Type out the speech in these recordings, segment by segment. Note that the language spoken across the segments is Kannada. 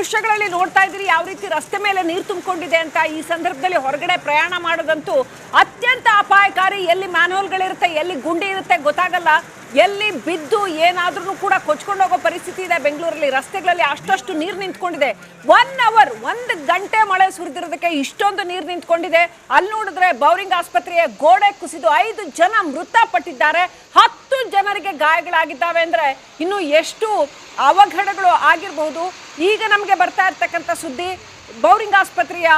ದೃಶ್ಯಗಳಲ್ಲಿ ನೋಡ್ತಾ ಇದ್ದೀರಿ ಯಾವ ರೀತಿ ರಸ್ತೆ ಮೇಲೆ ನೀರು ತುಂಬಿಕೊಂಡಿದೆ ಅಂತ. ಈ ಸಂದರ್ಭದಲ್ಲಿ ಹೊರಗಡೆ ಪ್ರಯಾಣ ಮಾಡೋದಂತೂ ಅತ್ಯಂತ ಅಪಾಯಕಾರಿ. ಎಲ್ಲಿ ಮ್ಯಾನ್ಹೋಲ್ಗಳಿರುತ್ತೆ, ಎಲ್ಲಿ ಗುಂಡಿ ಇರುತ್ತೆ ಗೊತ್ತಾಗಲ್ಲ, ಎಲ್ಲಿ ಬಿದ್ದು ಏನಾದ್ರೂ ಕೂಡ ಕೊಚ್ಕೊಂಡು ಹೋಗೋ ಪರಿಸ್ಥಿತಿ ಇದೆ ಬೆಂಗಳೂರಲ್ಲಿ. ರಸ್ತೆಗಳಲ್ಲಿ ಅಷ್ಟಷ್ಟು ನೀರು ನಿಂತ್ಕೊಂಡಿದೆ. 1 ಅವರ್ 1 ಗಂಟೆ ಮಳೆ ಸುರಿದಿರೋದಕ್ಕೆ ಇಷ್ಟೊಂದು ನೀರು ನಿಂತ್ಕೊಂಡಿದೆ. ಅಲ್ಲಿ ನೋಡಿದ್ರೆ ಬೌರಿಂಗ್ ಆಸ್ಪತ್ರೆಯ ಗೋಡೆ ಕುಸಿದು 5 ಜನ ಮೃತಪಟ್ಟಿದ್ದಾರೆ, 10 ಜನರಿಗೆ ಗಾಯಗಳಾಗಿದ್ದಾವೆ. ಅಂದ್ರೆ ಇನ್ನು ಎಷ್ಟು ಅವಘಡಗಳು ಆಗಿರಬಹುದು. ಈಗ ನಮಗೆ ಬರ್ತಾ ಇರ್ತಕ್ಕಂಥ ಸುದ್ದಿ, ಬೌರಿಂಗ್ ಆಸ್ಪತ್ರೆಯ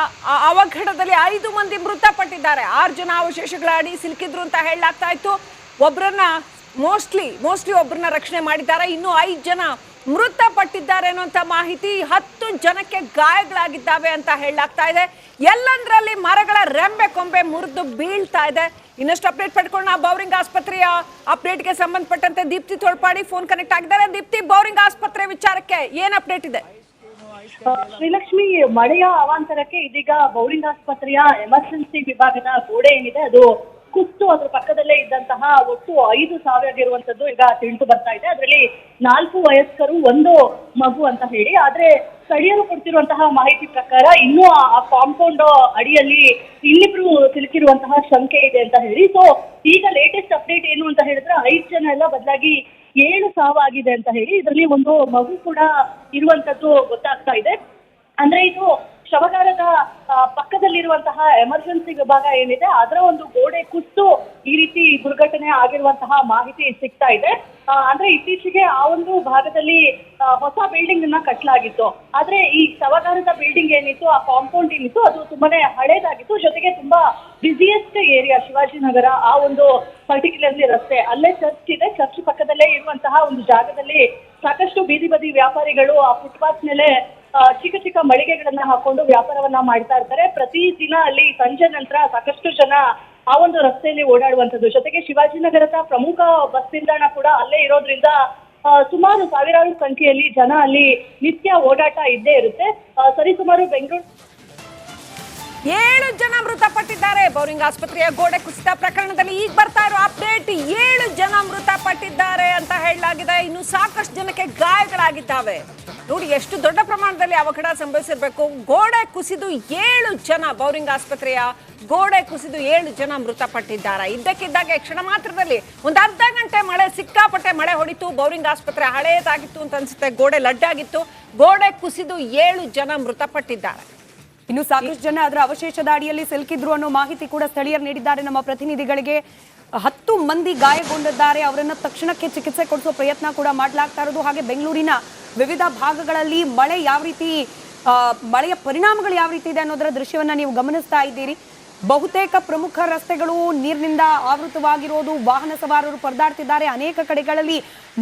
ಅವಘಡದಲ್ಲಿ 5 ಮಂದಿ ಮೃತಪಟ್ಟಿದ್ದಾರೆ, 6 ಜನ ಅವಶೇಷಗಳ ಅಡಿ ಸಿಲುಕಿದ್ರು ಅಂತ ಹೇಳಲಾಗ್ತಾ ಇತ್ತು. ಒಬ್ಬರನ್ನ ಮೋಸ್ಟ್ಲಿ ಒಬ್ಬರನ್ನ ರಕ್ಷಣೆ ಮಾಡಿದ್ದಾರೆ, ಇನ್ನು 5 ಜನ ಮೃತಪಟ್ಟಿದ್ದಾರೆ ಅನ್ನುವಂಥ ಮಾಹಿತಿ. 10 ಜನಕ್ಕೆ ಗಾಯಗಳಾಗಿದ್ದಾವೆ ಅಂತ ಹೇಳಲಾಗ್ತಾ ಇದೆ. ಎಲ್ಲಂದ್ರಲ್ಲಿ ಮರಗಳ ರೆಂಬೆ ಕೊಂಬೆ ಮುರಿದು ಬೀಳ್ತಾ ಇದೆ. ಇನ್ನಷ್ಟು ಅಪ್ಡೇಟ್ ಪಡ್ಕೊಳ್ಳೋಣ. ಬೌರಿಂಗ್ ಆಸ್ಪತ್ರೆಯ ಅಪ್ಡೇಟ್ಗೆ ಸಂಬಂಧಪಟ್ಟಂತೆ ದೀಪ್ತಿ ತೋಳ್ಪಾಡಿ ಫೋನ್ ಕನೆಕ್ಟ್ ಆಗಿದ್ದಾರೆ. ದೀಪ್ತಿ, ಬೌರಿಂಗ್ ಆಸ್ಪತ್ರೆ ವಿಚಾರಕ್ಕೆ ಏನ್ ಅಪ್ಡೇಟ್ ಇದೆ? ಶ್ರೀಲಕ್ಷ್ಮಿ, ಮಳೆಯ ಅವಾಂತರಕ್ಕೆ ಇದೀಗ ಬೌರಿಂಗ್ ಆಸ್ಪತ್ರೆಯ ಎಮರ್ಜೆನ್ಸಿ ವಿಭಾಗದ ಗೋಡೆ ಏನಿದೆ ಅದು ಕುಸಿದು ಅದರ ಪಕ್ಕದಲ್ಲೇ ಇದ್ದಂತಹ ಒಟ್ಟು 5 ಸಾವಿರಾಗಿರುವಂತದ್ದು ಈಗ ತಿಳಿದು ಬರ್ತಾ ಇದೆ. ಅದರಲ್ಲಿ 4 ವಯಸ್ಕರು, 1 ಮಗು ಅಂತ ಹೇಳಿ. ಆದ್ರೆ ಸ್ಥಳೀಯರು ಕೊಡ್ತಿರುವಂತಹ ಮಾಹಿತಿ ಪ್ರಕಾರ ಇನ್ನೂ ಆ ಕಾಂಪೌಂಡ್ ಅಡಿಯಲ್ಲಿ ಇನ್ನಿಬ್ರು ಸಿಲುಕಿರುವಂತಹ ಶಂಕೆ ಇದೆ ಅಂತ ಹೇಳಿ. ಸೊ ಈಗ ಲೇಟೆಸ್ಟ್ ಅಪ್ಡೇಟ್ ಏನು ಅಂತ ಹೇಳಿದ್ರೆ 5 ಜನ ಎಲ್ಲ ಬದಲಾಗಿ 7 ಸಾವಾಗಿದೆ ಅಂತ ಹೇಳಿ. ಇದರಲ್ಲಿ ಒಂದು ಮಗು ಕೂಡ ಇರುವಂತದ್ದು ಗೊತ್ತಾಗ್ತಾ ಇದೆ. ಅಂದ್ರೆ ಇದು ಶವಗಾರದ ಪಕ್ಕದಲ್ಲಿರುವಂತಹ ಎಮರ್ಜೆನ್ಸಿ ವಿಭಾಗ ಏನಿದೆ ಅದರ ಒಂದು ಗೋಡೆ ಕುಸಿದು ಈ ರೀತಿ ದುರ್ಘಟನೆ ಆಗಿರುವಂತಹ ಮಾಹಿತಿ ಸಿಗ್ತಾ ಇದೆ. ಅಂದ್ರೆ ಇತ್ತೀಚೆಗೆ ಆ ಒಂದು ಭಾಗದಲ್ಲಿ ಹೊಸ ಬಿಲ್ಡಿಂಗ್ ಅನ್ನ ಕಟ್ಟಲಾಗಿತ್ತು. ಆದ್ರೆ ಈ ಶವಗಾರದ ಬಿಲ್ಡಿಂಗ್ ಏನಿತ್ತು, ಆ ಕಾಂಪೌಂಡ್ ಏನಿತ್ತು, ಅದು ತುಂಬಾನೇ ಹಳೇದಾಗಿತ್ತು. ಜೊತೆಗೆ ತುಂಬಾ ಬಿಸಿಯೆಸ್ಟ್ ಏರಿಯಾ ಶಿವಾಜಿನಗರ, ಆ ಒಂದು ಪರ್ಟಿಕ್ಯುಲರ್ಲಿ ರಸ್ತೆ, ಅಲ್ಲೇ ಚರ್ಚ್ ಇದೆ. ಚರ್ಚ್ ಪಕ್ಕದಲ್ಲೇ ಇರುವಂತಹ ಒಂದು ಜಾಗದಲ್ಲಿ ಸಾಕಷ್ಟು ಬೀದಿ ಬದಿ ವ್ಯಾಪಾರಿಗಳು ಆ ಫುಟ್ಪಾತ್ ಮೇಲೆ ಚಿಕ್ಕ ಚಿಕ್ಕ ಮಳಿಗೆಗಳನ್ನ ಹಾಕೊಂಡು ವ್ಯಾಪಾರವನ್ನ ಮಾಡ್ತಾ ಇರ್ತಾರೆ. ಪ್ರತಿ ದಿನ ಅಲ್ಲಿ ಸಂಜೆ ನಂತರ ಸಾಕಷ್ಟು ಜನ ಆ ಒಂದು ರಸ್ತೆಯಲ್ಲಿ ಓಡಾಡುವಂಥದ್ದು. ಜೊತೆಗೆ ಶಿವಾಜಿನಗರದ ಪ್ರಮುಖ ಬಸ್ ನಿಲ್ದಾಣ ಕೂಡ ಅಲ್ಲೇ ಇರೋದ್ರಿಂದ ಸುಮಾರು ಸಾವಿರಾರು ಸಂಖ್ಯೆಯಲ್ಲಿ ಜನ ಅಲ್ಲಿ ನಿತ್ಯ ಓಡಾಟ ಇದ್ದೇ ಇರುತ್ತೆ. ಸರಿಸುಮಾರು ಬೆಂಗಳೂರು 7 ಜನ ಮೃತಪಟ್ಟಿದ್ದಾರೆ ಬೌರಿಂಗ್ ಆಸ್ಪತ್ರೆಯ ಗೋಡೆ ಕುಸಿತ ಪ್ರಕರಣದಲ್ಲಿ. ಈಗ ಬರ್ತಾ ಇರೋ ಅಪ್ಡೇಟ್, 7 ಜನ ಮೃತಪಟ್ಟಿದ್ದಾರೆ ಅಂತ ಹೇಳಲಾಗಿದೆ. ಇನ್ನು ಸಾಕಷ್ಟು ಜನಕ್ಕೆ ಗಾಯಗಳಾಗಿದ್ದಾವೆ. ನೋಡಿ ಎಷ್ಟು ದೊಡ್ಡ ಪ್ರಮಾಣದಲ್ಲಿ ಅವಘಡ ಸಂಭವಿಸಿರ್ಬೇಕು. ಗೋಡೆ ಕುಸಿದು 7 ಜನ, ಬೌರಿಂಗ್ ಆಸ್ಪತ್ರೆಯ ಗೋಡೆ ಕುಸಿದು 7 ಜನ ಮೃತಪಟ್ಟಿದ್ದಾರೆ. ಇದ್ದಕ್ಕಿದ್ದಾಗೆ ಕ್ಷಣ ಮಾತ್ರದಲ್ಲಿ ಒಂದು ಅರ್ಧ ಗಂಟೆ ಮಳೆ, ಸಿಕ್ಕಾಪಟ್ಟೆ ಮಳೆ ಹೊಡಿತು. ಬೌರಿಂಗ್ ಆಸ್ಪತ್ರೆ ಹಳೇದಾಗಿತ್ತು ಅಂತ ಅನ್ಸುತ್ತೆ, ಗೋಡೆ ಲಡ್ಡಾಗಿತ್ತು. ಗೋಡೆ ಕುಸಿದು 7 ಜನ ಮೃತಪಟ್ಟಿದ್ದಾರೆ. ಇನ್ನು ಸಾಕಷ್ಟು ಜನ ಅದರ ಅವಶೇಷದ ಅಡಿಯಲ್ಲಿ ಸಿಲುಕಿದ್ರು ಅನ್ನೋ ಮಾಹಿತಿ ಕೂಡ ಸ್ಥಳೀಯರು ನೀಡಿದ್ದಾರೆ ನಮ್ಮ ಪ್ರತಿನಿಧಿಗಳಿಗೆ. 10 ಮಂದಿ ಗಾಯಗೊಂಡಿದ್ದಾರೆ, ಅವರನ್ನ ತಕ್ಷಣಕ್ಕೆ ಚಿಕಿತ್ಸೆ ಕೊಡಿಸೋ ಪ್ರಯತ್ನ ಕೂಡ ಮಾಡಲಾಗ್ತಾ ಇರೋದು. ಹಾಗೆ ಬೆಂಗಳೂರಿನ ವಿವಿಧ ಭಾಗಗಳಲ್ಲಿ ಮಳೆ ಯಾವ ರೀತಿ, ಮಳೆಯ ಪರಿಣಾಮಗಳು ಯಾವ ರೀತಿ ಇದೆ ಅನ್ನೋದರ ದೃಶ್ಯವನ್ನ ನೀವು ಗಮನಿಸ್ತಾ ಇದ್ದೀರಿ. ಬಹುತೇಕ ಪ್ರಮುಖ ರಸ್ತೆಗಳು ನೀರಿನಿಂದ ಆವೃತವಾಗಿರೋದು, ವಾಹನ ಸವಾರರು ಪರದಾಡ್ತಿದ್ದಾರೆ. ಅನೇಕ ಕಡೆಗಳಲ್ಲಿ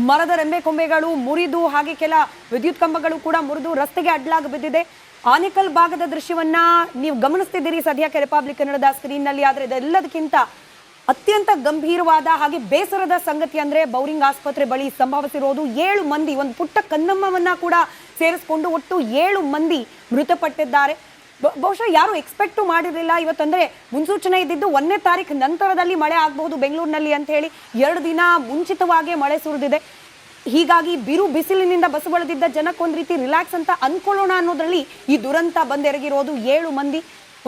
ಮರದ ರೆಂಬೆ ಕೊಂಬೆಗಳು ಮುರಿದು, ಹಾಗೆ ಕೆಲ ವಿದ್ಯುತ್ ಕಂಬಗಳು ಕೂಡ ಮುರಿದು ರಸ್ತೆಗೆ ಅಡ್ಡಲಾಗಿ ಬಿದ್ದಿದೆ. ಆನೇಕಲ್ ಭಾಗದ ದೃಶ್ಯವನ್ನ ನೀವು ಗಮನಿಸ್ತಿದ್ದೀರಿ ಸದ್ಯಕ್ಕೆ ರಿಪಬ್ಲಿಕ್ ಕನ್ನಡದ ಸ್ಕ್ರೀನ್ ನಲ್ಲಿ. ಆದ್ರೆ ಇದೆಲ್ಲದಕ್ಕಿಂತ ಅತ್ಯಂತ ಗಂಭೀರವಾದ ಹಾಗೆ ಬೇಸರದ ಸಂಗತಿ ಅಂದ್ರೆ ಬೌರಿಂಗ್ ಆಸ್ಪತ್ರೆ ಬಳಿ ಸಂಭವಿಸಿರೋದು 7 ಮಂದಿ, ಒಂದು ಪುಟ್ಟ ಕನ್ನಮ್ಮವನ್ನ ಕೂಡ ಸೇರಿಸಿಕೊಂಡು ಒಟ್ಟು 7 ಮಂದಿ ಮೃತಪಟ್ಟಿದ್ದಾರೆ. ಬಹುಶಃ ಯಾರು ಎಕ್ಸ್ಪೆಕ್ಟ್ ಮಾಡಿರಲಿಲ್ಲ. ಇವತ್ತಂದ್ರೆ ಮುನ್ಸೂಚನೆ ಇದ್ದಿದ್ದು 1ನೇ ತಾರೀಕು ನಂತರದಲ್ಲಿ ಮಳೆ ಆಗಬಹುದು ಬೆಂಗಳೂರಿನಲ್ಲಿ ಅಂತ ಹೇಳಿ. 2 ದಿನ ಮುಂಚಿತವಾಗಿ ಮಳೆ ಸುರಿದಿದೆ. ಹೀಗಾಗಿ ಬಿರು ಬಿಸಿಲಿನಿಂದ ಬಸವಳದಿದ್ದ ಜನಕ್ಕೊಂದು ರೀತಿ ರಿಲ್ಯಾಕ್ಸ್ ಅಂತ ಅನ್ಕೊಳ್ಳೋಣ ಅನ್ನೋದ್ರಲ್ಲಿ ಈ ದುರಂತ ಬಂದೆರಗಿರೋದು. 7 ಮಂದಿ,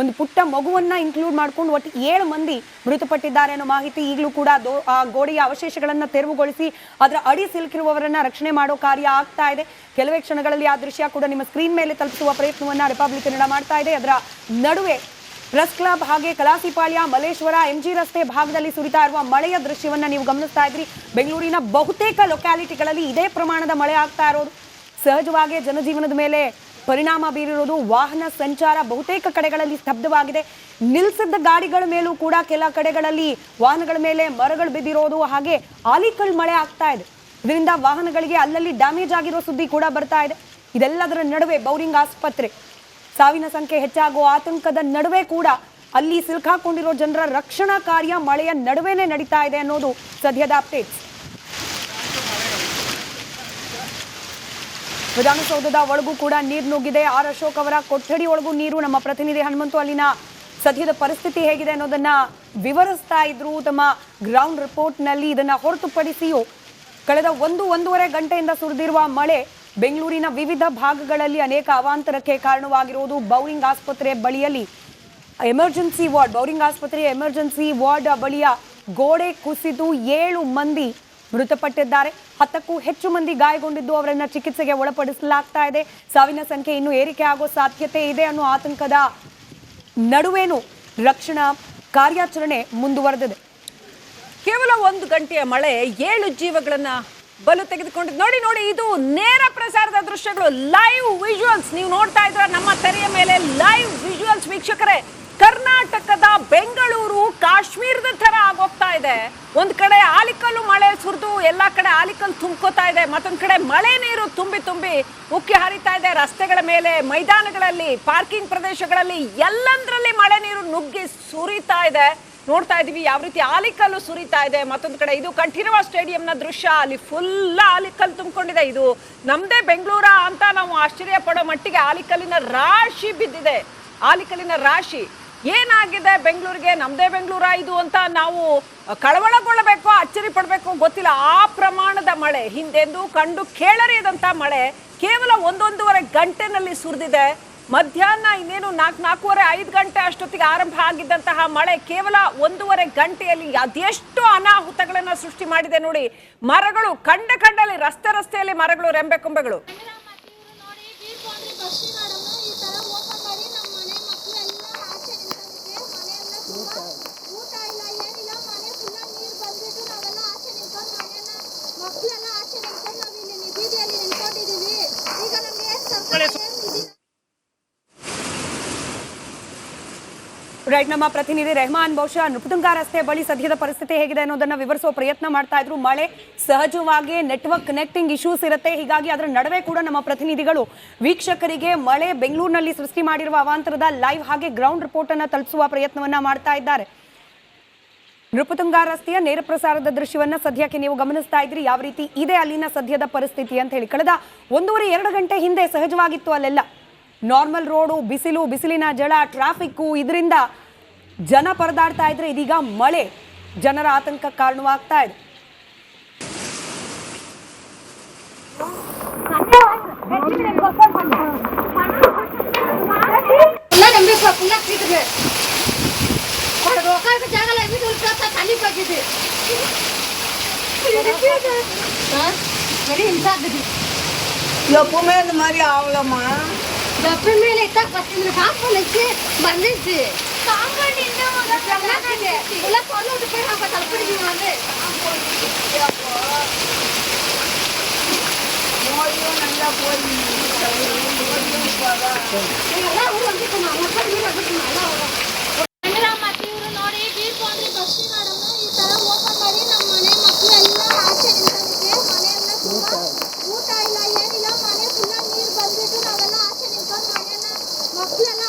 ಒಂದು ಪುಟ್ಟ ಮಗುವನ್ನ ಇನ್ಕ್ಲೂಡ್ ಮಾಡ್ಕೊಂಡು ಒಟ್ಟು 7 ಮಂದಿ ಮೃತಪಟ್ಟಿದ್ದಾರೆ ಅನ್ನೋ ಮಾಹಿತಿ. ಈಗಲೂ ಕೂಡ ಆ ಗೋಡೆಯ ಅವಶೇಷಗಳನ್ನ ತೆರವುಗೊಳಿಸಿ ಅದರ ಅಡಿ ಸಿಲುಕಿರುವವರನ್ನ ರಕ್ಷಣೆ ಮಾಡೋ ಕಾರ್ಯ ಆಗ್ತಾ ಇದೆ. ಕೆಲವೇ ಕ್ಷಣಗಳಲ್ಲಿ ಆ ದೃಶ್ಯ ಕೂಡ ನಿಮ್ಮ ಸ್ಕ್ರೀನ್ ಮೇಲೆ ತಲುಪಿಸುವ ಪ್ರಯತ್ನವನ್ನ ರಿಪಬ್ಲಿಕ್ ಕನ್ನಡ ಮಾಡ್ತಾ ಇದೆ. ಅದರ ನಡುವೆ ಪ್ರೆಸ್ ಕ್ಲಬ್ ಹಾಗೆ ಕಲಾಸಿಪಾಳ್ಯ, ಮಲ್ಲೇಶ್ವರ, MG ರಸ್ತೆ ಭಾಗದಲ್ಲಿ ಸುರಿತಾ ಇರುವ ಮಳೆಯ ದೃಶ್ಯವನ್ನ ನೀವು ಗಮನಿಸ್ತಾ ಇದ್ರಿ. ಬೆಂಗಳೂರಿನ ಬಹುತೇಕ ಲೊಕ್ಯಾಲಿಟಿಗಳಲ್ಲಿ ಇದೇ ಪ್ರಮಾಣದ ಮಳೆ ಆಗ್ತಾ ಇರೋದು. ಸಹಜವಾಗಿ ಜನಜೀವನದ ಮೇಲೆ ಪರಿಣಾಮ ಬೀರಿರೋದು. ವಾಹನ ಸಂಚಾರ ಬಹುತೇಕ ಕಡೆಗಳಲ್ಲಿ ಸ್ತಬ್ಧವಾಗಿದೆ. ನಿಲ್ಲಿಸಿದ್ದ ಗಾಡಿಗಳ ಮೇಲೂ ಕೂಡ ಕೆಲ ಕಡೆಗಳಲ್ಲಿ ವಾಹನಗಳ ಮೇಲೆ ಮರಗಳು ಬಿದ್ದಿರೋದು, ಹಾಗೆ ಆಲಿಕಲ್ ಮಳೆ ಆಗ್ತಾ ಇದೆ. ಇದರಿಂದ ವಾಹನಗಳಿಗೆ ಅಲ್ಲಲ್ಲಿ ಡ್ಯಾಮೇಜ್ ಆಗಿರೋ ಸುದ್ದಿ ಕೂಡ ಬರ್ತಾ ಇದೆ. ಇದೆಲ್ಲದರ ನಡುವೆ ಬೌರಿಂಗ್ ಆಸ್ಪತ್ರೆ ಸಾವಿನ ಸಂಖ್ಯೆ ಹೆಚ್ಚಾಗುವ ಆತಂಕದ ನಡುವೆ ಕೂಡ ಅಲ್ಲಿ ಸಿಲುಕಾಕೊಂಡಿರೋ ಜನರ ರಕ್ಷಣಾ ಕಾರ್ಯ ಮಳೆಯ ನಡುವೆನೇ ನಡೀತಾ ಇದೆ ಅನ್ನೋದು ಸದ್ಯದ ಅಪ್ಡೇಟ್ಸ್. ವಿಧಾನಸೌಧದ ಒಳಗೂ ಕೂಡ ನೀರು ನುಗ್ಗಿದೆ. ಆರ್ ಅಶೋಕ್ ಅವರ ಕೊಠಡಿ ಒಳಗೂ ನೀರು. ನಮ್ಮ ಪ್ರತಿನಿಧಿ ಹನುಮಂತು ಅಲ್ಲಿನ ಸದ್ಯದ ಪರಿಸ್ಥಿತಿ ಹೇಗಿದೆ ಅನ್ನೋದನ್ನ ವಿವರಿಸ್ತಾ ಇದ್ರು ತಮ್ಮ ಗ್ರೌಂಡ್ ರಿಪೋರ್ಟ್ ನಲ್ಲಿ. ಇದನ್ನ ಹೊರತುಪಡಿಸಿಯೂ ಕಳೆದ 1-1.5 ಗಂಟೆಯಿಂದ ಸುರಿದಿರುವ ಮಳೆ ಬೆಂಗಳೂರಿನ ವಿವಿಧ ಭಾಗಗಳಲ್ಲಿ ಅನೇಕ ಅವಾಂತರಕ್ಕೆ ಕಾರಣವಾಗಿರುವುದು ಬೌರಿಂಗ್ ಆಸ್ಪತ್ರೆ ಬಳಿಯಲ್ಲಿ ಬೌರಿಂಗ್ ಆಸ್ಪತ್ರೆಯ ಎಮರ್ಜೆನ್ಸಿ ವಾರ್ಡ್ ಬಳಿಯ ಗೋಡೆ ಕುಸಿದು 7 ಮಂದಿ ಮೃತಪಟ್ಟಿದ್ದಾರೆ. 10ಕ್ಕೂ ಹೆಚ್ಚು ಮಂದಿ ಗಾಯಗೊಂಡಿದ್ದು ಅವರನ್ನ ಚಿಕಿತ್ಸೆಗೆ ಒಳಪಡಿಸಲಾಗ್ತಾ ಇದೆ. ಸಾವಿನ ಸಂಖ್ಯೆ ಇನ್ನೂ ಏರಿಕೆ ಆಗೋ ಸಾಧ್ಯತೆ ಇದೆ ಅನ್ನೋ ಆತಂಕದ ನಡುವೇನು ರಕ್ಷಣಾ ಕಾರ್ಯಾಚರಣೆ ಮುಂದುವರೆದಿದೆ. ಕೇವಲ 1 ಗಂಟೆಯ ಮಳೆ 7 ಜೀವಗಳನ್ನ ಬಲು ತೆಗೆದುಕೊಂಡಿದ್ದು. ನೋಡಿ ಇದು ನೇರ ಪ್ರಸಾರದ ದೃಶ್ಯಗಳು, ಲೈವ್ ವಿಜುವಲ್ಸ್ ನೀವು ನೋಡ್ತಾ ಇದ್ರ ನಮ್ಮ ತೆರೆಯ ಮೇಲೆ ಲೈವ್ ವಿಜುವಲ್ಸ್. ವೀಕ್ಷಕರೇ, ಕರ್ನಾಟಕದ ಬೆಂಗಳೂರು ಕಾಶ್ಮೀರದ ತರ ಆಗೋಗ್ತಾ ಇದೆ. ಒಂದ್ ಕಡೆ ಆಲಿಕಲ್ಲು ಮಳೆ ಸುರಿದು ಎಲ್ಲಾ ಕಡೆ ಆಲಿಕಲ್ಲು ತುಂಬ್ಕೋತಾ ಇದೆ, ಮತ್ತೊಂದ್ ಕಡೆ ಮಳೆ ನೀರು ತುಂಬಿ ಉಕ್ಕಿ ಹರಿತಾ ಇದೆ. ರಸ್ತೆಗಳ ಮೇಲೆ, ಮೈದಾನಗಳಲ್ಲಿ, ಪಾರ್ಕಿಂಗ್ ಪ್ರದೇಶಗಳಲ್ಲಿ ಎಲ್ಲಂದ್ರಲ್ಲಿ ಮಳೆ ನೀರು ನುಗ್ಗಿ ಸುರಿತಾ ಇದೆ. ನೋಡ್ತಾ ಇದೀವಿ ಯಾವ ರೀತಿ ಆಲಿಕಲ್ಲು ಸುರಿತಾ ಇದೆ. ಮತ್ತೊಂದು ಕಡೆ ಇದು ಕಂಠೀರವ ಸ್ಟೇಡಿಯಂನ ದೃಶ್ಯ, ಅಲ್ಲಿ ಫುಲ್ ಆಲಿಕಲ್ಲು ತುಂಬಿಕೊಂಡಿದೆ. ಇದು ನಮ್ದೇ ಬೆಂಗಳೂರ ಅಂತ ನಾವು ಆಶ್ಚರ್ಯ ಪಡೋ ಮಟ್ಟಿಗೆ ಆಲಿಕಲ್ಲಿನ ರಾಶಿ ಬಿದ್ದಿದೆ. ಆಲಿಕಲ್ಲಿನ ರಾಶಿ ಏನಾಗಿದೆ ಬೆಂಗಳೂರಿಗೆ, ನಮ್ದೇ ಬೆಂಗಳೂರ ಇದು ಅಂತ ನಾವು ಕಳವಳಗೊಳ್ಳಬೇಕು, ಅಚ್ಚರಿ ಪಡಬೇಕು ಗೊತ್ತಿಲ್ಲ. ಆ ಪ್ರಮಾಣದ ಮಳೆ, ಹಿಂದೆಂದೂ ಕಂಡು ಕೇಳರಿಯದಂತ ಮಳೆ ಕೇವಲ 1-1.5 ಗಂಟೆನಲ್ಲಿ ಸುರಿದಿದೆ. ಮಧ್ಯಾಹ್ನ ಇನ್ನೇನು 4-4:30-5 ಗಂಟೆ ಅಷ್ಟೊತ್ತಿಗೆ ಆರಂಭ ಆಗಿದ್ದಂತಹ ಮಳೆ ಕೇವಲ 1.5 ಗಂಟೆಯಲ್ಲಿ ಅದೆಷ್ಟು ಅನಾಹುತಗಳನ್ನ ಸೃಷ್ಟಿ ಮಾಡಿದೆ ನೋಡಿ. ಮರಗಳು ಕಂಡಲ್ಲಿ ರಸ್ತೆಯಲ್ಲಿ ಮರಗಳು, ರೆಂಬೆ ಕೊಂಬೆಗಳು. ರೈಟ್, ನಮ್ಮ ಪ್ರತಿನಿಧಿ ರೆಹಮಾನ್ ಬಹುಶಃ ನೃಪತುಂಗ ರಸ್ತೆ ಬಳಿ ಸದ್ಯದ ಪರಿಸ್ಥಿತಿ ಹೇಗಿದೆ ಅನ್ನೋದನ್ನ ವಿವರಿಸುವ ಪ್ರಯತ್ನ ಮಾಡ್ತಾ ಇದ್ರು. ಮಳೆ ಸಹಜವಾಗಿ ನೆಟ್ವರ್ಕ್ ಕನೆಕ್ಟಿಂಗ್ ಇಶ್ಯೂಸ್ ಇರುತ್ತೆ, ಹೀಗಾಗಿ ಅದರ ನಡುವೆ ಕೂಡ ನಮ್ಮ ಪ್ರತಿನಿಧಿಗಳು ವೀಕ್ಷಕರಿಗೆ ಮಳೆ ಬೆಂಗಳೂರಿನಲ್ಲಿ ಸೃಷ್ಟಿ ಮಾಡಿರುವ ಅವಾಂತರದ ಲೈವ್ ಹಾಗೆ ಗ್ರೌಂಡ್ ರಿಪೋರ್ಟ್ ಅನ್ನ ತಲುಪಿಸುವ ಪ್ರಯತ್ನವನ್ನ ಮಾಡ್ತಾ ಇದ್ದಾರೆ. ನೃಪತುಂಗ ರಸ್ತೆಯ ನೇರ ಪ್ರಸಾರದ ದೃಶ್ಯವನ್ನ ಸದ್ಯಕ್ಕೆ ನೀವು ಗಮನಿಸ್ತಾ ಇದ್ರಿ. ಯಾವ ರೀತಿ ಇದೆ ಅಲ್ಲಿನ ಸದ್ಯದ ಪರಿಸ್ಥಿತಿ ಅಂತ ಹೇಳಿ. ಕಳೆದ 1.5-2 ಗಂಟೆ ಹಿಂದೆ ಸಹಜವಾಗಿತ್ತು ಅಲ್ಲೆಲ್ಲ ನಾರ್ಮಲ್ ರೋಡು, ಬಿಸಿಲಿನ ಜಳ, ಟ್ರಾಫಿಕ್ಕು, ಇದರಿಂದ ಜನ ಪರದಾಡ್ತಾ ಇದ್ರೆ ಇದೀಗ ಮಳೆ ಜನರ ಆತಂಕಕ್ಕೆ ಕಾರಣವಾಗ್ತಾ ಇದೆ. డబ్బు మీద మరి ఆవులమ్మా డబ్బు మీద ఇట్లా పట్టింది కాంపౌండ్ వచ్చి బంధించి కాంపౌండ్ ఇలా పొలం ఉండిపోయి తలపడి நல்லா போய் ಎಲ್ಲ ಊರು வந்துக்குமா ಮತ್ತೆ ಇವರು ನೋಡಿ ಬೀರ್ಕೊಂಡ್ರಿ ಬಸ್ ಮೇಡಮ್ ಈ ತರ ಓಪನ್ ಮಾಡಿ ನಮ್ಮ ಮನೆ ಮಕ್ಕಳೆಲ್ಲ ಆಚೆ ನಿಂತೋದಕ್ಕೆ ಮನೆಯೆಲ್ಲ ತುಂಬಾ ಊಟ ಇಲ್ಲ ಏನಿಲ್ಲ, ಮನೆ ಫುಲ್ಲ ನೀರು ಬಂದ್ಬಿಟ್ಟು ನಾವೆಲ್ಲ ಆಚೆ ನಿಂತ್ಕೊಂಡು ಮನೆಯನ್ನ ಮಕ್ಕಳೆಲ್ಲ